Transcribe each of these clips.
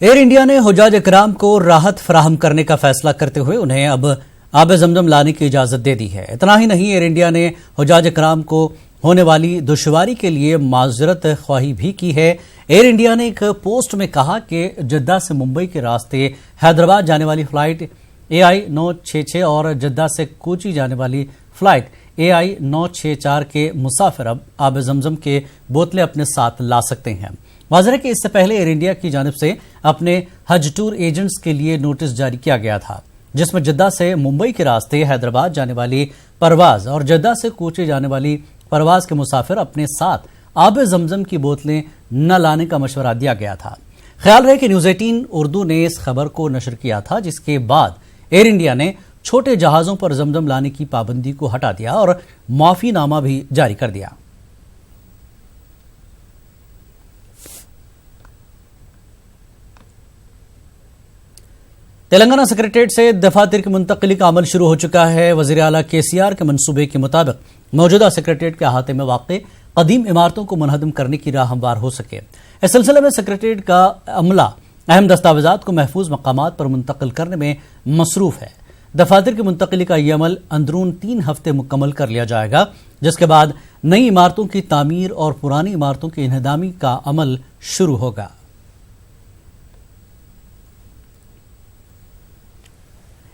Air India ने हुजाज इकराम को राहत फराहम करने का फैसला करते हुए उन्हें अब आब जमजम लाने की इजाजत दे दी है। इतना ही नहीं, एयर इंडिया ने हुजाज इकराम को होने वाली दुश्वारी के लिए माजरत ख्वाही भी की है। एयर इंडिया ने एक पोस्ट में कहा कि जद्दा से मुंबई के रास्ते हैदराबाद जाने वाली फ्लाइट AI 966 और जद्दा से कोची जाने वाली फ्लाइट AI 964 के मुसाफिर अब आब जमजम के बोतलें अपने साथ ला सकते हैं। वाज़ेह है कि इससे पहले एयर इंडिया की जानिब से अपने हज टूर एजेंट्स के लिए नोटिस जारी किया गया था, जिसमें जद्दा से मुंबई के रास्ते हैदराबाद जाने वाली परवाज और जद्दा से कोची जाने वाली परवाज के मुसाफिर अपने साथ आब जमजम की बोतलें न लाने का मशवरा दिया गया था। ख्याल रहे कि न्यूज़ 18 उर्दू ने इस खबर को नशर किया था, जिसके बाद एयर इंडिया ने छोटे जहाजों पर जमजम लाने की पाबंदी को हटा दिया और माफीनामा भी जारी कर दिया। तेलंगाना सेक्रेटेरिएट से दफातर की मुंतकिली का अमल शुरू हो चुका है। वज़ीर आला KCR के मंसूबे के मुताबिक मौजूदा सेक्रेटेरिएट के अहाते में वाक़े कदीम इमारतों को मुनहदम करने की राह हमवार हो सके। इस सिलसिले में सेक्रेटेरिएट का अमला अहम दस्तावेजात को महफूज मकामात पर मुंतकिल करने में मसरूफ है। दफातर की मुंतकिली का यह अमल अंदरून 3 हफ्ते मुकम्मल कर लिया जाएगा, जिसके बाद नई इमारतों की तामीर और पुरानी इमारतों की इन्हदामी का अमल शुरू होगा।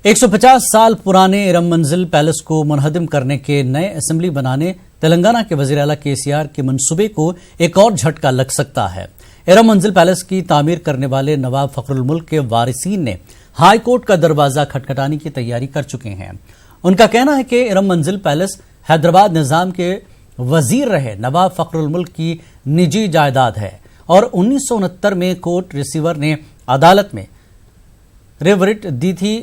एक 150 साल पुराने इरम मंजिल पैलेस को मुनहदम करने के नए असेंबली बनाने तेलंगाना के वज़ीर आला KCR के मंसूबे को एक और झटका लग सकता है। इरम मंजिल पैलेस की तामीर करने वाले नवाब फखरुल मुल्क के वारिसीन ने हाई कोर्ट का दरवाजा खटखटाने की तैयारी कर चुके हैं। उनका कहना है कि इरम मंजिल पैलेस हैदराबाद निजाम के वजीर रहे नवाब फखरुल मुल्क की निजी जायदाद है और 1969 में कोर्ट रिसीवर ने अदालत में रिवरिट दी थी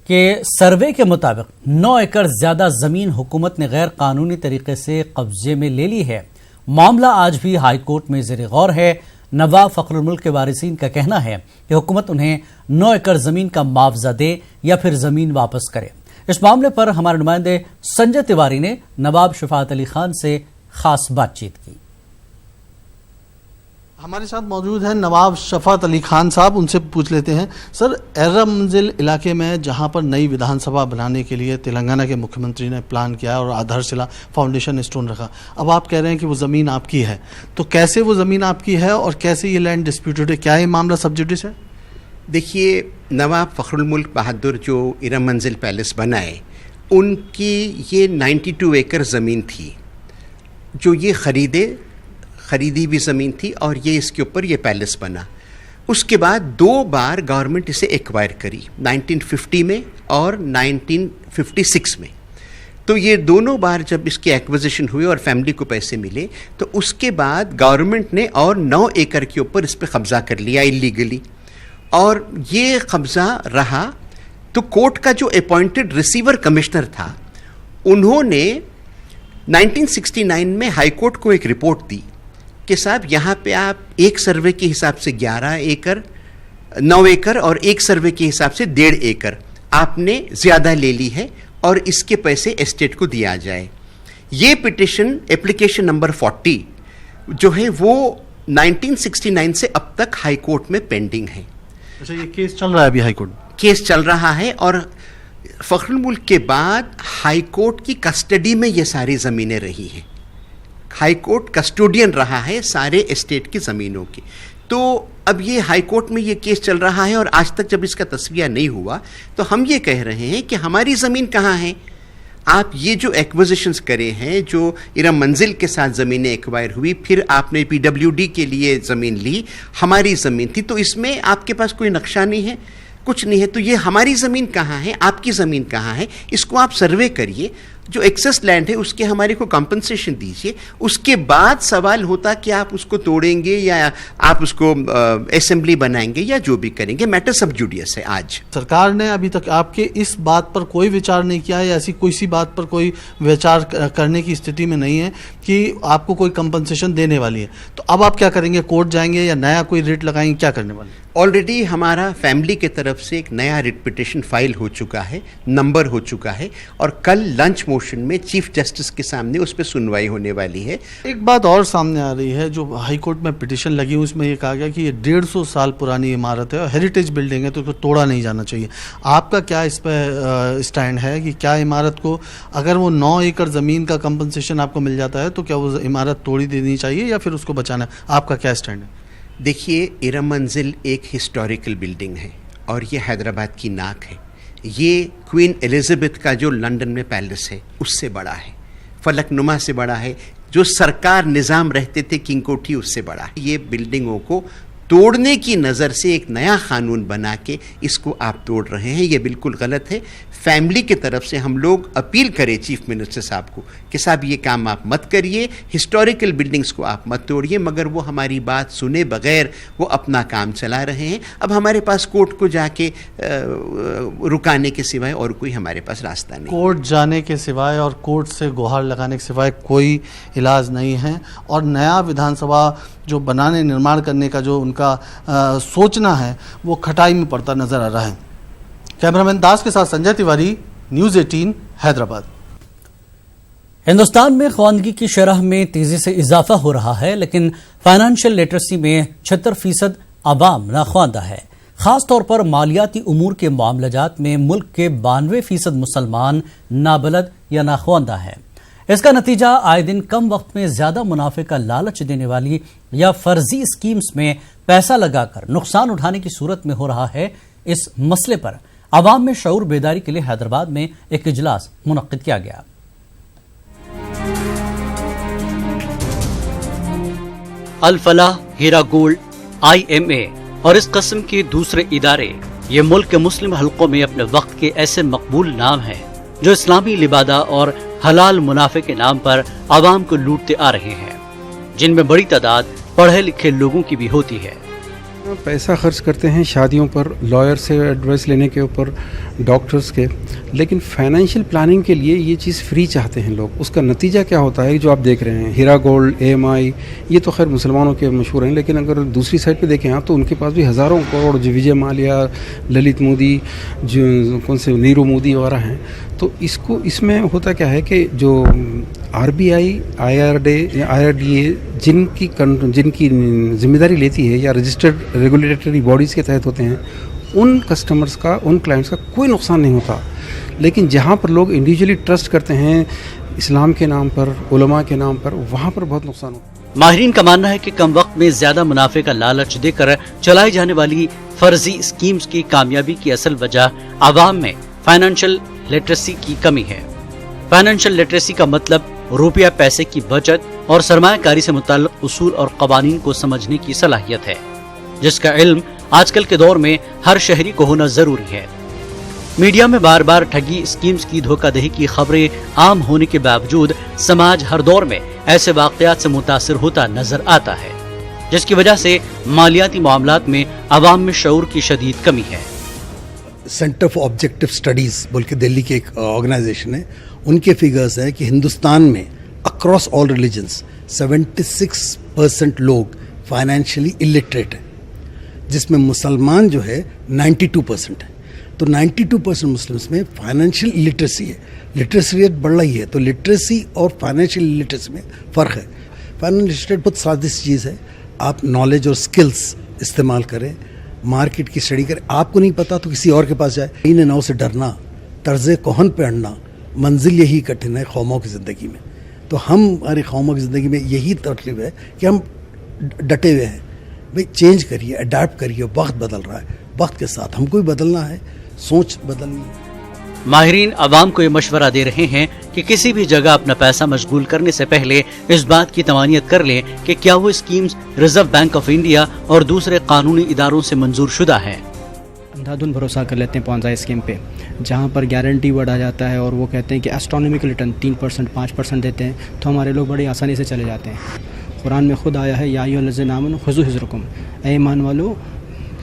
कि सर्वे के मुताबिक 9 एकड़ ज्यादा जमीन हुकूमत ने गैर कानूनी तरीके से कब्जे में ले ली है। मामला आज भी हाई कोर्ट में ज़ेर गौर है। नवाब फखरुल मुल्क के वारिसीन का कहना है कि हुकूमत उन्हें 9 एकड़ जमीन का मुआवजा दे या फिर जमीन वापस करे। इस मामले पर हमारे नुमाइंदे संजय तिवारी ने नवाब शफात अली खान से खास बातचीत की। हमारे साथ मौजूद हैं नवाब शफात अली खान साहब, उनसे पूछ लेते हैं। सर, इरम मंजिल इलाके में जहां पर नई विधानसभा बनाने के लिए तेलंगाना के मुख्यमंत्री ने प्लान किया और आधारशिला फाउंडेशन स्टोन रखा, अब आप कह रहे हैं कि वो ज़मीन आपकी है, तो कैसे वो ज़मीन आपकी है और कैसे ये लैंड डिस्प्यूटेड है? क्या ये मामला सब जुडिस है? देखिए, नवाब फखरुल मुल्क बहादुर जो इरम मंजिल पैलेस बनाए, उनकी ये 92 एकड़ ज़मीन थी जो ये खरीदी भी ज़मीन थी और ये इसके ऊपर ये पैलेस बना। उसके बाद 2 बार गवर्नमेंट इसे एक्वायर करी, 1950 में और 1956 में। तो ये दोनों बार जब इसकी एक्विजिशन हुई और फैमिली को पैसे मिले, तो उसके बाद गवर्नमेंट ने और 9 एकड़ के ऊपर इस पर कब्ज़ा कर लिया इलीगली, और ये कब्ज़ा रहा। तो कोर्ट का जो अपॉइंटेड रिसीवर कमिश्नर था, उन्होंने 1969 में हाई कोर्ट को एक रिपोर्ट दी कि साहब यहाँ पे आप एक सर्वे के हिसाब से 11 एकड़, 9 एकड़ और एक सर्वे के हिसाब से 1.5 एकड़ आपने ज़्यादा ले ली है और इसके पैसे एस्टेट को दिया जाए। ये पिटिशन एप्लीकेशन नंबर 40 जो है वो 1969 से अब तक हाई कोर्ट में पेंडिंग है। अच्छा, ये केस चल रहा है अभी? हाई कोर्ट केस चल रहा है और फखरुल मुल्क के बाद हाई कोर्ट की कस्टडी में ये सारी ज़मीनें रही हैं। हाई कोर्ट कस्टोडियन रहा है सारे एस्टेट की ज़मीनों की। तो अब ये हाई कोर्ट में ये केस चल रहा है और आज तक जब इसका तस्वीर नहीं हुआ, तो हम ये कह रहे हैं कि हमारी ज़मीन कहाँ है? आप ये जो एक्विजिशंस करे हैं, जो इरम मंजिल के साथ ज़मीनें एक्वायर हुई, फिर आपने PWD के लिए ज़मीन ली, हमारी ज़मीन थी, तो इसमें आपके पास कोई नक्शा नहीं है, कुछ नहीं है। तो ये हमारी ज़मीन कहाँ है, आपकी ज़मीन कहाँ है? इसको आप सर्वे करिए, जो एक्सेस लैंड है उसके हमारे को कंपनसेशन दीजिए। उसके बाद सवाल होता कि आप उसको तोड़ेंगे या आप उसको असेंबली बनाएंगे या जो भी करेंगे। मैटर सब जुडियस है। आज सरकार ने अभी तक आपके इस बात पर कोई विचार नहीं किया है, ऐसी कोई सी बात पर कोई विचार करने की स्थिति में नहीं है कि आपको कोई कंपनसेशन देने वाली है, तो अब आप क्या करेंगे? कोर्ट जाएंगे या नया कोई रेट लगाएंगे? क्या करने वाले? ऑलरेडी हमारा फैमिली की तरफ से एक नया रिट पिटिशन फाइल हो चुका है, नंबर हो चुका है, और कल लंच मोशन में चीफ जस्टिस के सामने उस पर सुनवाई होने वाली है। एक बात और सामने आ रही है, जो हाई कोर्ट में पिटीशन लगी हुई उसमें ये कहा गया कि ये 150 साल पुरानी इमारत है और हेरिटेज बिल्डिंग है, तो इसको तोड़ा नहीं जाना चाहिए। आपका क्या इस पर स्टैंड है कि क्या इमारत को, अगर वो 9 एकड़ ज़मीन का कंपनसेशन आपको मिल जाता है, तो क्या वो इमारत तोड़ी देनी चाहिए या फिर उसको बचाना है? आपका क्या स्टैंड है? देखिए, इरम मंजिल एक हिस्टोरिकल बिल्डिंग है और ये हैदराबाद की नाक है। ये क्वीन एलिजाबेथ का जो लंदन में पैलेस है उससे बड़ा है, फलकनुमा से बड़ा है, जो सरकार निज़ाम रहते थे किंग कोठी उससे बड़ा है। ये बिल्डिंगों को तोड़ने की नज़र से एक नया कानून बना के इसको आप तोड़ रहे हैं, ये बिल्कुल गलत है। फैमिली की तरफ से हम लोग अपील करें चीफ मिनिस्टर साहब को कि साहब ये काम आप मत करिए, हिस्टोरिकल बिल्डिंग्स को आप मत तोड़िए, मगर वो हमारी बात सुने बगैर वो अपना काम चला रहे हैं। अब हमारे पास कोर्ट को जाके रुकाने के सिवाय और कोई हमारे पास रास्ता नहीं। कोर्ट जाने के सिवाय और कोर्ट से गुहार लगाने के सिवाय कोई इलाज नहीं है, और नया विधानसभा जो बनाने, निर्माण करने का जो उनका सोचना है वो खटाई में पड़ता नजर आ रहा है। कैमरामैन दास के साथ संजय तिवारी, न्यूज़ 18 हैदराबाद। हिंदुस्तान में ख्वानगी की शरह में तेजी से इजाफा हो रहा है, लेकिन फाइनेंशियल लिटरेसी में 76% आवाम नाख्वानदा है। खास तौर पर मालियाती उमूर के मामलात में मुल्क के 92% मुसलमान नाबलद या नाख्वानदा है। इसका नतीजा आए दिन कम वक्त में ज्यादा मुनाफे का लालच देने वाली या फर्जी स्कीम्स में पैसा लगाकर नुकसान उठाने की सूरत में हो रहा है। इस मसले पर आवाम में शऊर बेदारी के लिए हैदराबाद में एक इजलास मुनक्किद किया गया। अल फलाह, हीरा गोल्ड, IMA और इस किस्म के दूसरे इदारे ये मुल्क के मुस्लिम हलकों में अपने वक्त के ऐसे मकबूल नाम हैं जो इस्लामी लिबादा और हलाल मुनाफे के नाम पर आवाम को लूटते आ रहे हैं, जिनमें बड़ी तादाद पढ़े लिखे लोगों की भी होती है। पैसा खर्च करते हैं शादियों पर, लॉयर से एडवाइस लेने के ऊपर, डॉक्टर्स के, लेकिन फाइनेंशियल प्लानिंग के लिए ये चीज़ फ्री चाहते हैं लोग। उसका नतीजा क्या होता है जो आप देख रहे हैं, हीरा गोल्ड, AMI, ये तो खैर मुसलमानों के मशहूर हैं, लेकिन अगर दूसरी साइड पे देखें आप तो उनके पास भी हज़ारों करोड़, जो विजय माल्या, ललित मोदी, जो कौन से नीरू मोदी वगैरह हैं, तो इसमें होता क्या है कि जो RBI, IRDA जिनकी जिम्मेदारी लेती है या रजिस्टर्ड रेगुलेटरी बॉडीज़ के तहत होते हैं, उन कस्टमर्स का, उन क्लाइंट्स का कोई नुकसान नहीं होता। लेकिन जहाँ पर लोग इंडिविजुअली ट्रस्ट करते हैं इस्लाम के नाम पर, उलमा के नाम पर, वहाँ पर बहुत नुकसान होता है। माहिरीन का मानना है कि कम वक्त में ज्यादा मुनाफे का लालच देकर चलाई जाने वाली फर्जी स्कीम्स की कामयाबी की असल वजह आवाम में फाइनेंशियल लिटरेसी की कमी है। फाइनेंशियल लिटरेसी का मतलब रुपया पैसे की बचत और सरमायाकारी से मुताल्लिक उसूल और कवानीन को समझने की सलाहियत है, जिसका इल्म आजकल के दौर में हर शहरी को होना जरूरी है। मीडिया में बार बार ठगी स्कीम्स की धोखाधड़ी की खबरें आम होने के बावजूद समाज हर दौर में ऐसे वाकयात से मुतासिर होता नजर आता है, जिसकी वजह से मालियाती मामलात में आवाम में शऊर की शदीद कमी है। सेंटर फॉर ऑब्जेक्टिव स्टडीज़ बोल के दिल्ली की एक ऑर्गेनाइजेशन है, उनके फिगर्स हैं कि हिंदुस्तान में अक्रॉस ऑल रिलीजन्स 76% लोग फाइनेंशियली इलिटरेट हैं, जिसमें मुसलमान जो है 92% है। तो 92% मुस्लिम्स में फाइनेंशियल इलिटरेसी है, लिटरेसी रेट बढ़ रही है। तो लिटरेसी और फाइनेंशियल इलिटरेसी में फ़र्क है। फाइनेंशियल लिटरेसी बहुत सादी चीज़ है, आप नॉलेज और स्किल्स इस्तेमाल करें, मार्केट की स्टडी करें। आपको नहीं पता तो किसी और के पास जाए। इन नाव से डरना, तर्ज़े कोहन पे अड़ना, मंजिल यही कठिन है कौमों की ज़िंदगी में। तो हमारी कौमों की ज़िंदगी में यही तकलीफ है कि हम डटे हुए हैं। भाई चेंज करिए, अडेप्ट करिए, वक्त बदल रहा है, वक्त के साथ हमको भी बदलना है, सोच बदलनी है। माहिरीन आवाम को ये मशवरा दे रहे हैं कि किसी भी जगह अपना पैसा मशगूल करने से पहले इस बात की तमानियत कर लें कि क्या वो schemes reserve bank of India और दूसरे कानूनी इदारों से मंजूर शुदा है। अंधाधुन भरोसा कर लेते हैं पॉन्ज़ाई स्कीम पे, जहाँ पर गारंटी बढ़ा जाता है और वो कहते हैं कि एस्ट्रोनॉमिकल रिटर्न 3%, 5% देते हैं, तो हमारे लोग बड़ी आसानी से चले जाते हैं। कुरान में खुद आया है, या अय्युहल्लज़ीना आमनू खुज़ू हिज़्रकुम, ऐ ईमान वालो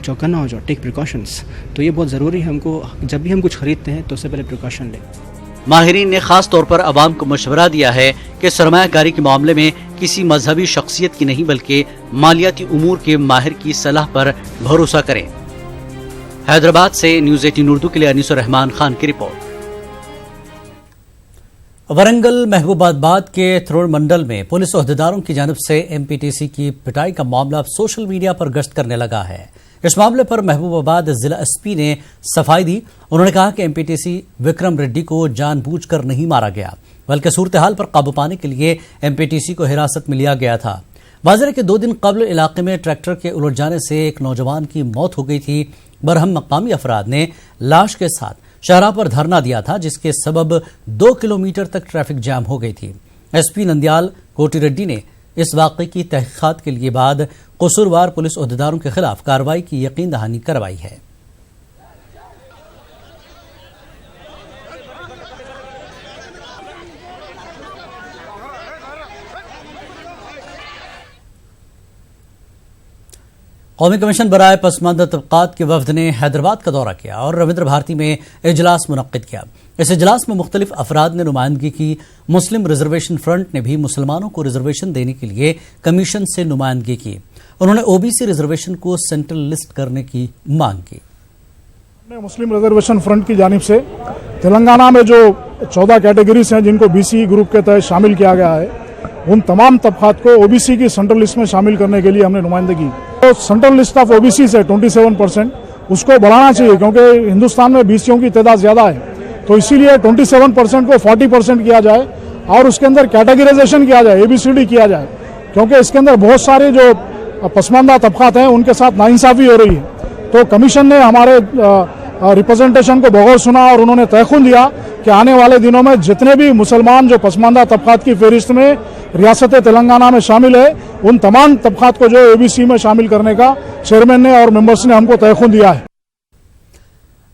चौकन्ना हो जाओ, टेक प्रिकॉशंस। तो ये बहुत ज़रूरी है, हमको जब भी हम कुछ खरीदते हैं तो उससे पहले प्रिकॉशन लें। माहिरीन ने खास तौर पर आवाम को मशवरा दिया है कि सरमायाकारी के मामले में किसी मजहबी शख्सियत की नहीं बल्कि मालियाती उमूर के माहिर की सलाह पर भरोसा करें। हैदराबाद से न्यूज़ 18 उर्दू के लिए अनीसुर रहमान खान की रिपोर्ट। ورنگل محبوب آباد کے تھروڑ منڈل میں پولیس عہدیداروں کی جانب سے ایم پی ٹی سی کی پٹائی کا معاملہ اب سوشل میڈیا پر گشت کرنے لگا ہے۔ اس معاملے پر محبوب آباد ضلع ایس پی نے صفائی دی۔ انہوں نے کہا کہ M P T C Vikram Reddy کو جان بوجھ کر نہیں مارا گیا، بلکہ صورتحال پر قابو پانے کے لیے ایم پی ٹی سی کو حراست میں لیا گیا تھا۔ واضح ہے کہ 2 دن قبل علاقے میں ٹریکٹر کے الٹ جانے سے ایک نوجوان کی موت ہو گئی تھی۔ برہم مقامی افراد نے لاش کے ساتھ شاہراہ پر دھرنا دیا تھا، جس کے سبب 2 کلومیٹر تک ٹریفک جام ہو گئی تھی۔ ایس پی نندیال کوٹی ریڈی نے اس واقعے کی تحقیقات کے لیے بعد قصوروار پولیس عہدیداروں کے خلاف کارروائی کی یقین دہانی کروائی ہے۔ قومی کمیشن برائے پسماندہ طبقات کے وفد نے حیدرآباد کا دورہ کیا اور رویندر بھارتی میں اجلاس منعقد کیا۔ اس اجلاس میں مختلف افراد نے نمائندگی کی۔ مسلم ریزرویشن فرنٹ نے بھی مسلمانوں کو ریزرویشن دینے کے لیے کمیشن سے نمائندگی کی۔ انہوں نے او بی سی ریزرویشن کو سینٹرل لسٹ کرنے کی مانگ کی۔ مسلم ریزرویشن فرنٹ کی جانب سے تلنگانہ میں جو 14 کیٹیگریز ہیں جن کو بی سی گروپ کے تحت شامل کیا گیا ہے، ان تمام طبقات کو او بی سی کی سینٹرل لسٹ میں شامل کرنے کے لیے ہم نے نمائندگی کی۔ تو central list of O B C سے 27% اس کو بڑھانا چاہیے، کیونکہ ہندوستان میں بی سیوں کی تعداد زیادہ ہے، تو اسی لیے 27% کو 40% کیا جائے اور اس کے اندر کیٹیگرائزیشن کیا جائے، ABCD کیا جائے، کیونکہ اس کے اندر بہت سارے جو پسماندہ طبقات ہیں ان کے ساتھ ناانصافی ہو رہی ہے۔ تو کمیشن نے ہمارے ریپرزنٹیشن کو بغور سنا اور انہوں نے تیقن دیا کہ آنے والے دنوں میں جتنے بھی مسلمان جو پسماندہ طبقات کی فہرست میں ریاست تلنگانہ میں شامل ہے، ان تمام طبقات کو جو ABC میں شامل کرنے کا چیئرمین نے اور ممبرس نے ہم کو تیقن دیا ہے۔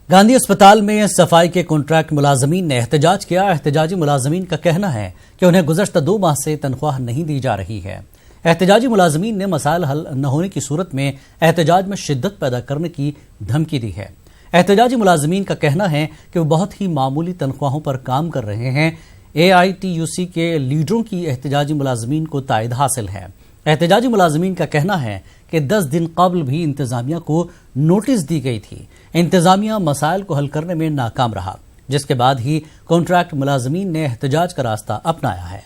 گاندھی اسپتال میں صفائی کے کانٹریکٹ ملازمین نے احتجاج کیا۔ احتجاجی ملازمین کا کہنا ہے کہ انہیں گزشتہ 2 ماہ سے تنخواہ نہیں دی جا رہی ہے۔ احتجاجی ملازمین نے مسائل حل نہ ہونے کی صورت میں احتجاج میں شدت پیدا کرنے کی دھمکی دی ہے۔ احتجاجی ملازمین کا کہنا ہے کہ وہ بہت ہی معمولی تنخواہوں پر کام کر رہے ہیں۔ AITUC کے لیڈروں کی احتجاجی ملازمین کو تائید حاصل ہے۔ احتجاجی ملازمین کا کہنا ہے کہ 10 دن قبل بھی انتظامیہ کو نوٹس دی گئی تھی۔ انتظامیہ مسائل کو حل کرنے میں ناکام رہا، جس کے بعد ہی کانٹریکٹ ملازمین نے احتجاج کا راستہ اپنایا ہے۔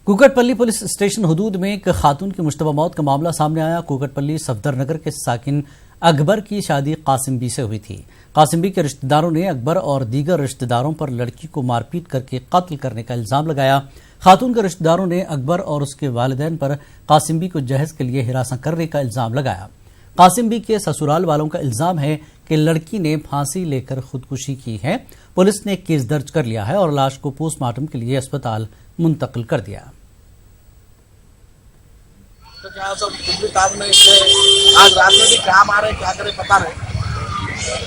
کوکٹ پلی پولیس اسٹیشن حدود میں ایک خاتون کی مشتبہ موت کا معاملہ سامنے آیا۔ کوکٹ پلی صفدر نگر کے ساکن اکبر کی شادی قاسم بی سے ہوئی تھی۔ قاسم بی کے رشتہ داروں نے اکبر اور دیگر رشتہ داروں پر لڑکی کو مار پیٹ کر کے قتل کرنے کا الزام لگایا۔ خاتون کے رشتہ داروں نے اکبر اور اس کے والدین پر قاسم بی کو جہیز کے لیے ہراساں کرنے کا الزام لگایا۔ قاسم بی کے سسرال والوں کا الزام ہے کہ لڑکی نے پھانسی لے کر خودکشی کی ہے۔ پولیس نے کیس درج کر لیا ہے اور لاش کو پوسٹ مارٹم کے لیے اسپتال منتقل کر دیا۔ تو کیا سب بجلی کام میں آج رات میں بھی کام آ رہے کیا کرے پتا نہیں۔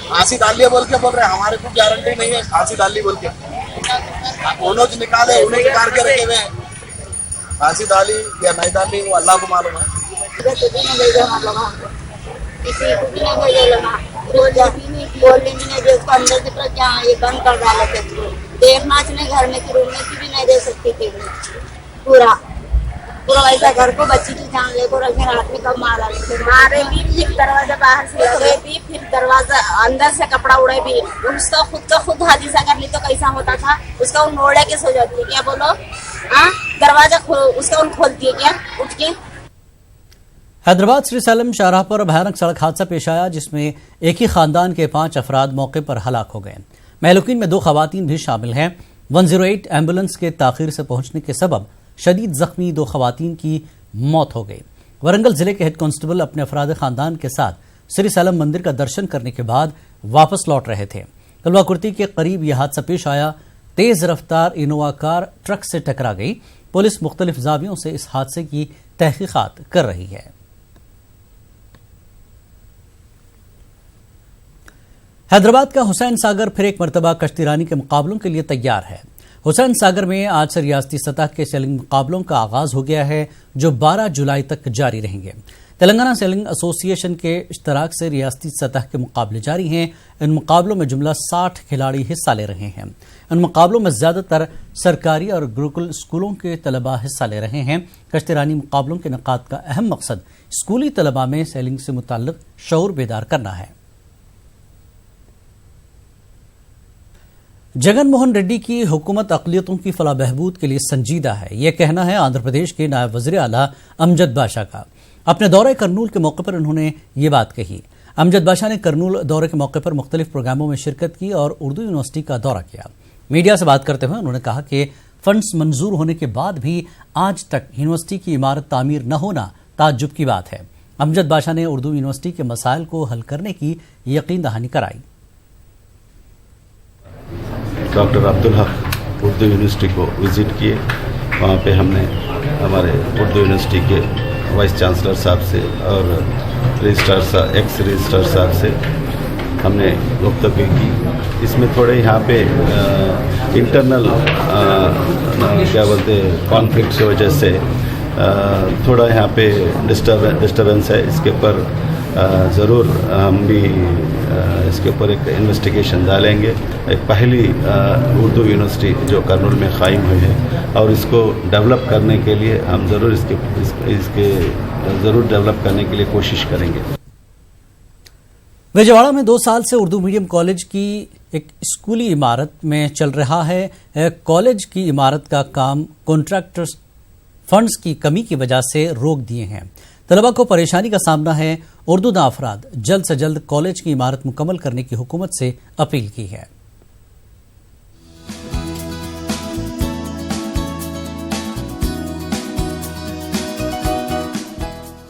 پھانسی ڈال بول رہے ہمارے کو گارنٹی نہیں ہے، پھانسی ڈال بول کے انہوں نے نکالے، انہیں نکال کے رکھے ہوئے ہیں۔ پھانسی ڈالی یا نہیں ڈالی وہ اللہ کو معلوم ہے۔ پورا ویسا گھر کو بچی کی جان لے کو رکھے، رات میں کب مارا مارے بھی، پھر دروازہ باہر سے لگے بھی، پھر دروازہ اندر سے کپڑا اڑے بھی۔ اس کا خود حادثہ کر لی تو کیسا ہوتا تھا؟ اس کا ان اوڑے کے سو جاتی ہے کیا؟ بولو دروازہ اس کا ان کھولتی ہے کیا اٹھ کے؟ حیدرآباد سری سیلم شاہراہ پر بھیانک سڑک حادثہ پیش آیا، جس میں ایک ہی خاندان کے 5 افراد موقع پر ہلاک ہو گئے۔ مہلوکین میں 2 خواتین بھی شامل ہیں۔ 108 ایمبولینس کے تاخیر سے پہنچنے کے سبب شدید زخمی 2 خواتین کی موت ہو گئی۔ ورنگل ضلع کے ہیڈ کانسٹیبل اپنے افراد خاندان کے ساتھ سری سیلم مندر کا درشن کرنے کے بعد واپس لوٹ رہے تھے۔ کلوا کرتی کے قریب یہ حادثہ پیش آیا۔ تیز رفتار انووا کار ٹرک سے ٹکرا گئی۔ پولیس مختلف زاویوں سے اس حادثے کی تحقیقات کر رہی ہے۔ حیدرآباد کا حسین ساگر پھر ایک مرتبہ کشتی رانی کے مقابلوں کے لیے تیار ہے۔ حسین ساگر میں آج سے ریاستی سطح کے سیلنگ مقابلوں کا آغاز ہو گیا ہے، جو 12 جولائی تک جاری رہیں گے۔ تلنگانہ سیلنگ ایسوسی ایشن کے اشتراک سے ریاستی سطح کے مقابلے جاری ہیں۔ ان مقابلوں میں جملہ 60 کھلاڑی حصہ لے رہے ہیں۔ ان مقابلوں میں زیادہ تر سرکاری اور گروکل اسکولوں کے طلباء حصہ لے رہے ہیں۔ کشتی رانی مقابلوں کے انعقاد کا اہم مقصد اسکولی طلباء میں سیلنگ سے متعلق شعور بیدار کرنا ہے۔ जगन मोहन रेड्डी की हुकूमत अक़लियतों की फलाह बहबूद के लिए संजीदा है, यह कहना है आंध्र प्रदेश के नायब वज़ीर आला अमजद बाशा का। अपने दौरे करनूल के मौके पर उन्होंने ये बात कही। अमजद बाशा ने करनूल दौरे के मौके पर मुख्तलिफ प्रोग्रामों में शिरकत की और उर्दू यूनिवर्सिटी का दौरा किया। मीडिया से बात करते हुए उन्होंने कहा कि फंड्स मंजूर होने के बाद भी आज तक यूनिवर्सिटी की इमारत तामीर न होना ताज्जुब की बात है। अमजद बाशा ने उर्दू यूनिवर्सिटी के मसाइल को हल करने की यकीन दहानी कराई। डॉक्टर अब्दुल हक उर्दू यूनिवर्सिटी को विज़िट किए। वहाँ पे हमने हमारे उर्दू यूनिवर्सिटी के वाइस चांसलर साहब से और रजिस्ट्रार एक्स रजिस्ट्रार साहब से हमने गुफ्तगू की। इसमें थोड़े यहाँ पे इंटरनल क्या बोलते कॉन्फ्लिक्ट की वजह से थोड़ा यहाँ पे डिस्टर्बेंस है। इसके ऊपर ज़रूर हम भी इसके ऊपर एक इन्वेस्टिगेशन डालेंगे। एक पहली उर्दू यूनिवर्सिटी जो करनूल में कायम हुई है और इसको डेवलप करने के लिए हम ज़रूर इसके ज़रूर डेवलप करने के लिए कोशिश करेंगे। विजयवाड़ा में 2 साल से उर्दू मीडियम कॉलेज की एक स्कूली इमारत में चल रहा है। कॉलेज की इमारत का काम कॉन्ट्रैक्टर्स फंड्स की कमी की वजह से रोक दिए हैं। तलबा को परेशानी का सामना है। उर्दूदा अफराद जल्द से जल्द कॉलेज की इमारत मुकम्मल करने की हुकूमत से अपील की है।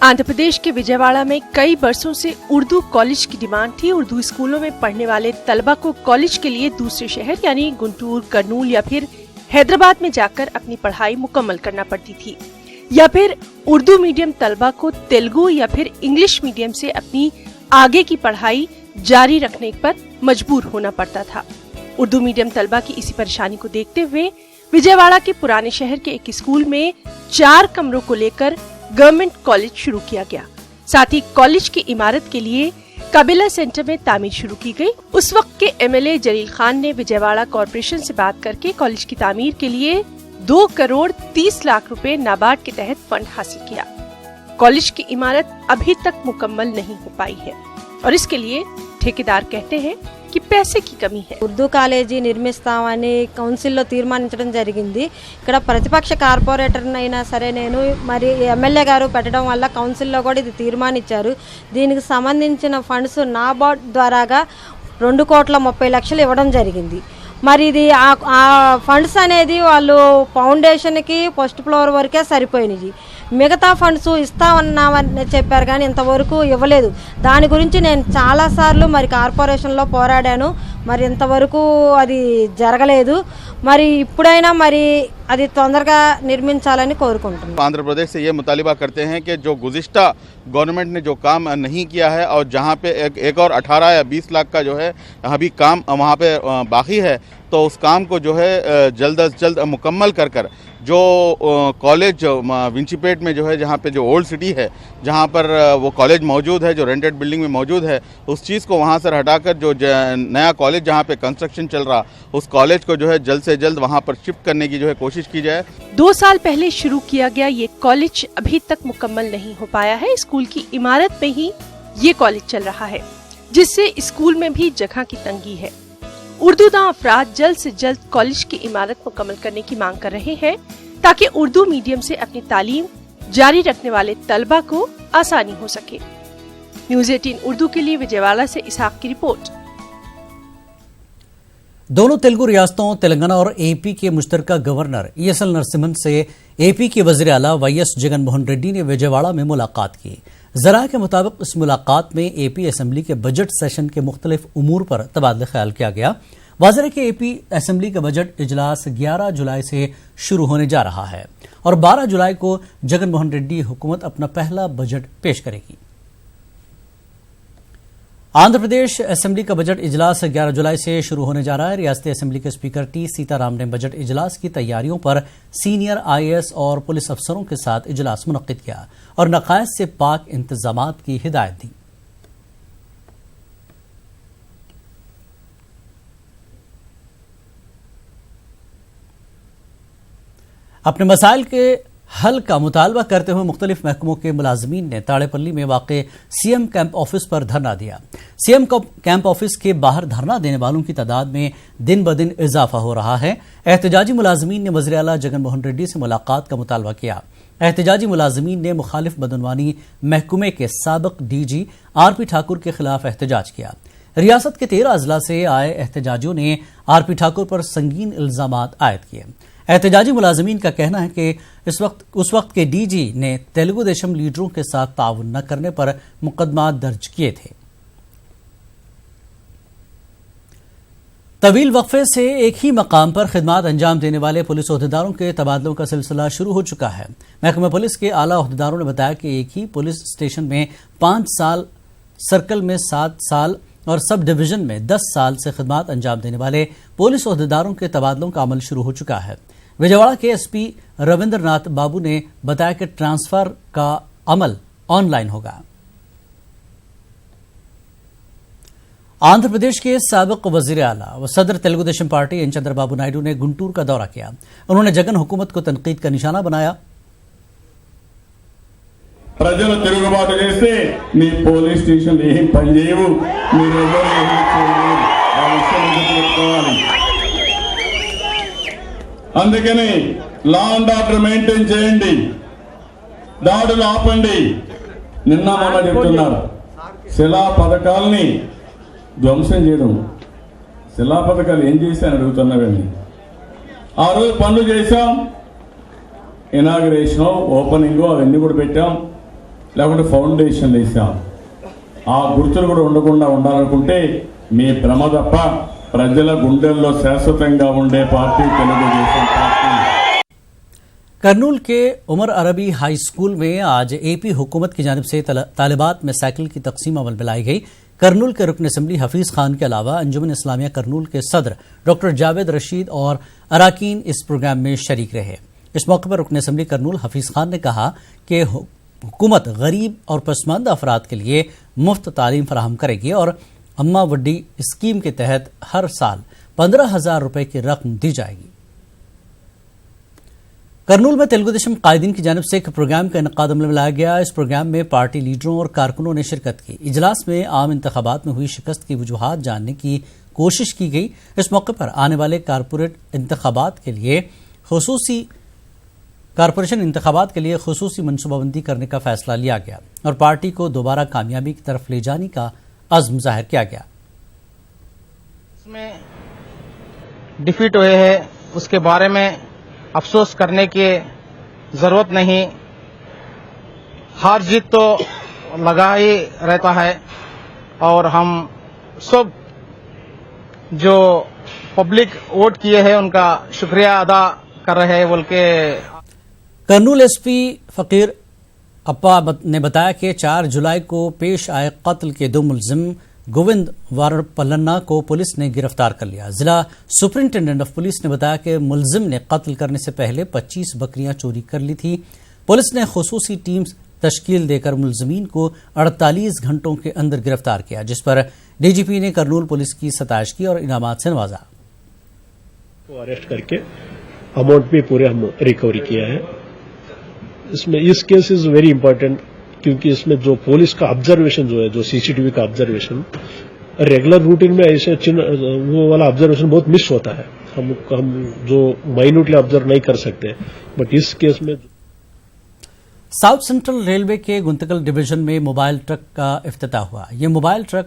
आंध्र प्रदेश के विजयवाड़ा में कई बरसों से उर्दू कॉलेज की डिमांड थी। उर्दू स्कूलों में पढ़ने वाले तलबा को कॉलेज के लिए दूसरे शहर यानी गुंटूर, करनूल या फिर हैदराबाद में जाकर अपनी पढ़ाई मुकम्मल करना पड़ती थी, या फिर उर्दू मीडियम तलबा को तेलुगु या फिर इंग्लिश मीडियम से अपनी आगे की पढ़ाई जारी रखने पर मजबूर होना पड़ता था। उर्दू मीडियम तलबा की इसी परेशानी को देखते हुए विजयवाड़ा के पुराने शहर के एक स्कूल में 4 कमरों को लेकर गवर्नमेंट कॉलेज शुरू किया गया। साथ ही कॉलेज की इमारत के लिए काबिला सेंटर में तामीर शुरू की गई। उस वक्त के एमएलए जलील खान ने विजयवाड़ा कॉरपोरेशन से बात करके कॉलेज की तामीर के लिए 2 करोड़ 30 लाख रुपए नाबार्ड के तहत फंड हासिल किया। कॉलेज की इमारत अभी तक मुकम्मल नहीं हो पाई है और इसके लिए ठेकेदार कहते हैं कि पैसे की कमी है। ఉర్దూ కాలేజీ నిర్మిస్తామని కౌన్సిల్లో తీర్మానించడం జరిగింది। ఇక్కడ ప్రతిపక్ష కార్పొరేటర్ అయినా సరే నేను మరి ఎమ్మెల్యే గారు పెట్టడం వల్ల కౌన్సిల్లో కూడా ఇది తీర్మానించారు। దీనికి సంబంధించిన ఫండ్స్ నాబార్డ్ ద్వారాగా 2,30,00,000 ఇవ్వడం జరిగింది। మరి ఇది ఆ ఫండ్స్ అనేది వాళ్ళు ఫౌండేషన్కి ఫస్ట్ ఫ్లోర్ వరకే సరిపోయినాయి। మిగతా ఫండ్స్ ఇస్తామన్నామని చెప్పారు కానీ ఇంతవరకు ఇవ్వలేదు। దాని గురించి నేను చాలాసార్లు మరి కార్పొరేషన్లో పోరాడాను, మరి ఇంతవరకు అది జరగలేదు। మరి ఇప్పుడైనా మరి అది తొందరగా నిర్మించాలని కోరుకుంటున్నాను। आंध्र प्रदेश से ये मुतालिबा करते हैं कि जो गुज़िश्ता गवर्नमेंट ने जो काम नहीं किया है और जहाँ पे एक और 18 या 20 लाख का जो है अभी काम वहाँ पे बाकी है, तो उस काम को जो है जल्द अज जल्द मुकम्मल कर कर जो कॉलेज विंचीपेट में जो है जहाँ पे जो ओल्ड सिटी है जहाँ पर वो कॉलेज मौजूद है, जो रेंटेड बिल्डिंग में मौजूद है, उस चीज़ को वहाँ से हटाकर जो नया कॉलेज जहाँ पे कंस्ट्रक्शन चल रहा उस कॉलेज को जो है जल्द से जल्द वहाँ पर शिफ्ट करने की जो है कोशिश की जाए। 2 साल पहले शुरू किया गया ये कॉलेज अभी तक मुकम्मल नहीं हो पाया है। स्कूल की इमारत में ही ये कॉलेज चल रहा है, जिससे स्कूल में भी जगह की तंगी है। उर्दूदा अफराद जल्द से जल्द कॉलेज की इमारत मुकम्मल करने की मांग कर रहे हैं ताकि उर्दू मीडियम से अपनी तालीम जारी रखने वाले तलबा को आसानी हो सके। न्यूज़ 18 उर्दू के लिए विजयवाड़ा से इसहाक की रिपोर्ट। दोनों तेलुगु रियासतों तेलंगाना और एपी के मुश्तरका गवर्नर ईएसएल नरसिम्हन से एपी के वज़ीर आला वाईएस जगन मोहन रेड्डी ने विजयवाड़ा में मुलाकात की। ज़रा के मुताबिक इस मुलाकात में एपी असेंबली के बजट सेशन के मुख्तलिफ उमूर पर तबादला ख्याल किया गया। वाज़ेह है कि एपी असेंबली का बजट इजलास 11 जुलाई से शुरू होने जा रहा है और 12 जुलाई को जगन मोहन रेड्डी हुकूमत अपना पहला बजट पेश करेगी। आंध्र प्रदेश असेंबली का बजट इजलास 11 जुलाई से शुरू होने जा रहा है। रियासती असेंबली के स्पीकर टी सीताराम ने बजट इजलास की तैयारियों पर सीनियर आईएएस और पुलिस अफसरों के साथ इजलास मुनक्किद किया और नकायस से पाक इंतजामात की हिदायत दी। अपने मसाइल के حل کا مطالبہ کرتے ہوئے مختلف محکموں کے ملازمین نے تاڑے پلی میں واقع سی ایم کیمپ آفس پر دھرنا دیا۔ سی ایم کیمپ آفس کے باہر دھرنا دینے والوں کی تعداد میں دن بدن اضافہ ہو رہا ہے۔ احتجاجی ملازمین نے وزیر اعلیٰ جگن موہن ریڈی سے ملاقات کا مطالبہ کیا۔ احتجاجی ملازمین نے مخالف بدعنوانی محکمے کے سابق D G R P Thakur کے خلاف احتجاج کیا۔ ریاست کے 13 اضلاع سے آئے احتجاجیوں نے آر پی ٹھاکر پر سنگین الزامات عائد کیے۔ احتجاجی ملازمین کا کہنا ہے کہ اس وقت کے ڈی جی نے تیلگو دیشم لیڈروں کے ساتھ تعاون نہ کرنے پر مقدمات درج کیے تھے۔ طویل وقفے سے ایک ہی مقام پر خدمات انجام دینے والے پولیس عہدیداروں کے تبادلوں کا سلسلہ شروع ہو چکا ہے۔ محکمہ پولیس کے اعلیٰ عہدیداروں نے بتایا کہ ایک ہی پولیس اسٹیشن میں 5 سال، سرکل میں 7 سال اور سب ڈویژن میں 10 سال سے خدمات انجام دینے والے پولیس عہدیداروں کے تبادلوں کا عمل شروع ہو چکا ہے۔ وجےواڑہ کے ایس پی رویندر ناتھ بابو نے بتایا کہ ٹرانسفر کا عمل آن لائن ہوگا۔ آندھر پردیش کے سابق وزیر اعلیٰ و صدر تیلگو دیشم پارٹی این چندر بابو نائیڈو نے گنٹور کا دورہ کیا۔ انہوں نے جگن حکومت کو تنقید کا نشانہ بنایا۔ ప్రజలు తిరుగుబాటు చేస్తే మీ పోలీస్ స్టేషన్ ఏం పనిచేయవు, మీరు ఎవరు ఏమీ చేయలేరు, ఆ విషయం గుర్తుపెట్టుకోవాలి। అందుకని లా అండ్ ఆర్డర్ మెయింటైన్ చేయండి, దాడులు ఆపండి। నిన్న మొన్న చెప్తున్నారు శిలా పథకాలని ధ్వంసం చేయడం। శిలా పథకాలు ఏం చేశాను అడుగుతున్నారండి। ఆ రోజు పనులు చేశాం, ఇనాగరేషన్ ఓపెనింగ్ అవన్నీ కూడా పెట్టాం, లేకుంటే ఫౌండేషన్ వేసాం। ఆ గుర్తులు కూడా ఉండకుండా ఉండాలనుకుంటే మీ భ్రమ తప్ప ప్రజల గుండెల్లో శాశ్వతంగా ఉండే పార్టీ తెలుగుదేశం పార్టీ। کرنول کے عمر عربی ہائی اسکول میں آج اے پی حکومت کی جانب سے طالبات میں سائیکل کی تقسیم عمل میں لائی گئی۔ کرنول کے رکن اسمبلی حفیظ خان کے علاوہ انجمن اسلامیہ کرنول کے صدر ڈاکٹر جاوید رشید اور اراکین اس پروگرام میں شریک رہے۔ اس موقع پر رکن اسمبلی کرنول حفیظ خان نے کہا کہ حکومت غریب اور پسماندہ افراد کے لیے مفت تعلیم فراہم کرے گی اور اماں وڈی اسکیم کے تحت ہر سال 15,000 روپے کی رقم دی جائے گی۔ کرنول میں تیلگو دیشم قائدین کی جانب سے ایک پروگرام کا انعقاد عمل میں لایا گیا۔ اس پروگرام میں پارٹی لیڈروں اور کارکنوں نے شرکت کی۔ اجلاس میں عام انتخابات میں ہوئی شکست کی وجوہات جاننے کی کوشش کی گئی۔ اس موقع پر آنے والے کارپوریشن انتخابات کے لیے خصوصی منصوبہ بندی کرنے کا فیصلہ لیا گیا اور پارٹی کو دوبارہ کامیابی کی طرف لے جانے کا عزم ظاہر کیا گیا۔ اس میں ڈیفیٹ ہوئے ہیں، اس کے بارے میں افسوس کرنے کی ضرورت نہیں۔ ہار جیت تو لگا ہی رہتا ہے اور ہم سب جو پبلک ووٹ کیے ہیں ان کا شکریہ ادا کر رہے ہیں بول کے۔ کرنول ایس پی فقیر اپا نے بتایا کہ 4 جولائی کو پیش آئے قتل کے 2 ملزم گووند وار پلنا کو پولیس نے گرفتار کر لیا۔ ضلع سپرنٹینڈنٹ آف پولیس نے بتایا کہ ملزم نے قتل کرنے سے پہلے 25 بکریاں چوری کر لی تھی۔ پولیس نے خصوصی ٹیم تشکیل دے کر ملزمین کو 48 گھنٹوں کے اندر گرفتار کیا، جس پر ڈی جی پی نے کرنول پولیس کی ستائش کی اور انعامات سے نوازا۔ اریسٹ کر کے اماؤنٹ بھی پورے ہم ریکوری کیا ہے۔ اس میں اس کیس از ویری امپورٹنٹ کیونکہ اس میں جو پولیس کا آبزرویشن جو ہے، جو سی سی ٹی وی کا آبزرویشن ریگولر روٹین میں ایسے وہ والا آبزرویشن بہت مس ہوتا ہے، ہم جو مائنوٹلی آبزرو نہیں کر سکتے، بٹ اس کیس میں ساؤتھ سینٹرل ریلوے کے گنتکل ڈویژن میں موبائل ٹرک کا افتتاح ہوا۔ یہ موبائل ٹرک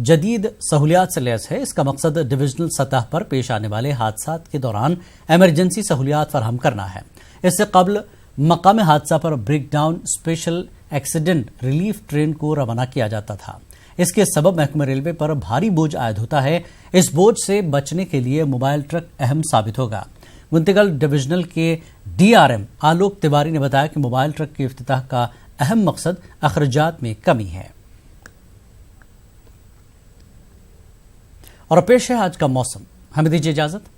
جدید سہولیات سے لیس ہے۔ اس کا مقصد ڈویژنل سطح پر پیش آنے والے حادثات کے دوران ایمرجنسی سہولیات فراہم کرنا ہے۔ اس سے قبل مقام حادثہ پر breakdown special accident relief train کو روانہ کیا جاتا تھا۔ اس کے سبب محکمہ ریلوے پر بھاری بوجھ عائد ہوتا ہے۔ اس بوجھ سے بچنے کے لیے موبائل ٹرک اہم ثابت ہوگا۔ گنتگل ڈویژنل کے D R M Alok Tiwari نے بتایا کہ موبائل ٹرک کے افتتاح کا اہم مقصد اخراجات میں کمی ہے۔ اور پیش ہے آج کا موسم۔ ہمیں دیجیے اجازت۔